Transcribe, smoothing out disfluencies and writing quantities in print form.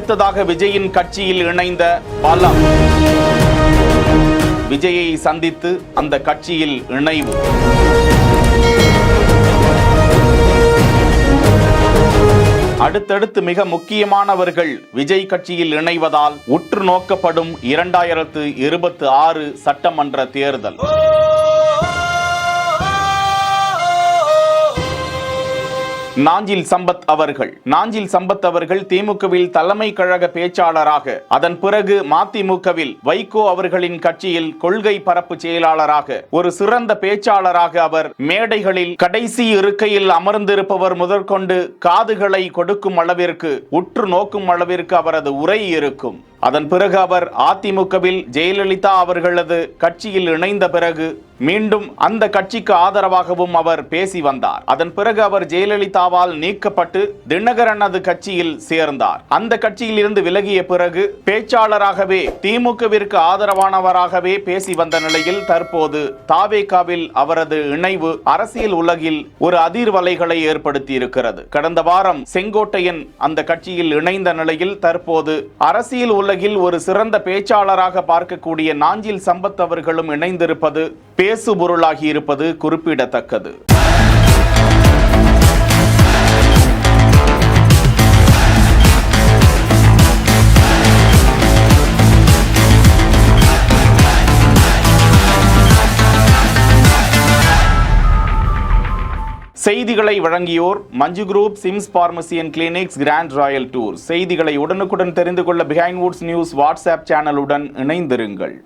அடுத்ததாக விஜயின் கட்சியில் இணைந்த பலம். விஜயை சந்தித்து அந்த கட்சியில் இணைவு. அடுத்தடுத்து மிக முக்கியமானவர்கள் விஜய் கட்சியில் இணைவதால் உற்று நோக்கப்படும் 2026 சட்டமன்ற தேர்தல். நாஞ்சில் சம்பத் அவர்கள் திமுகவில் தலைமை கழக பேச்சாளராக, அதன் பிறகு மதிமுகவில் வைகோ அவர்களின் கட்சியில் கொள்கை பரப்பு செயலாளராக, ஒரு சிறந்த பேச்சாளராக அவர் மேடைகளில் கடைசி இருக்கையில் அமர்ந்திருப்பவர் முதற்கொண்டு காதுகளை கொடுக்கும் அளவிற்கு, உற்று நோக்கும் அளவிற்கு அவரது உரை இருக்கும். அதன் பிறகு அவர் அதிமுகவில் ஜெயலலிதா அவர்களது கட்சியில் இணைந்த பிறகு மீண்டும் அந்த கட்சிக்கு ஆதரவாகவும் அவர் பேசி வந்தார். அதன் பிறகு அவர் ஜெயலலிதாவால் நீக்கப்பட்டு தினகரனது கட்சியில் சேர்ந்தார். அந்த கட்சியில் இருந்து விலகிய பிறகு பேச்சாளராகவே திமுகவிற்கு ஆதரவானவராகவே பேசி வந்த நிலையில் தற்போது தாவேகாவில் அவரது இணைவு அரசியல் உலகில் ஒரு அதிர்வலைகளை ஏற்படுத்தி இருக்கிறது. கடந்த வாரம் செங்கோட்டையன் அந்த கட்சியில் இணைந்த நிலையில் தற்போது அரசியல் உலகில் ஒரு சிறந்த பேச்சாளராக பார்க்கக்கூடிய நாஞ்சில் சம்பத் அவர்களும் இணைந்திருப்பது பேசுபொருளாகி இருப்பது குறிப்பிடத்தக்கது. செய்திகளை வழங்கியோர் Manju group, CIMS pharmacy and clinics, grand royal tour. செய்திகளை உடனுக்குடன் தெரிந்து கொள்ள பிஹைண்ட் வுட்ஸ் நியூஸ் வாட்ஸ்அப் சேனலுடன் இணைந்திருங்கள்.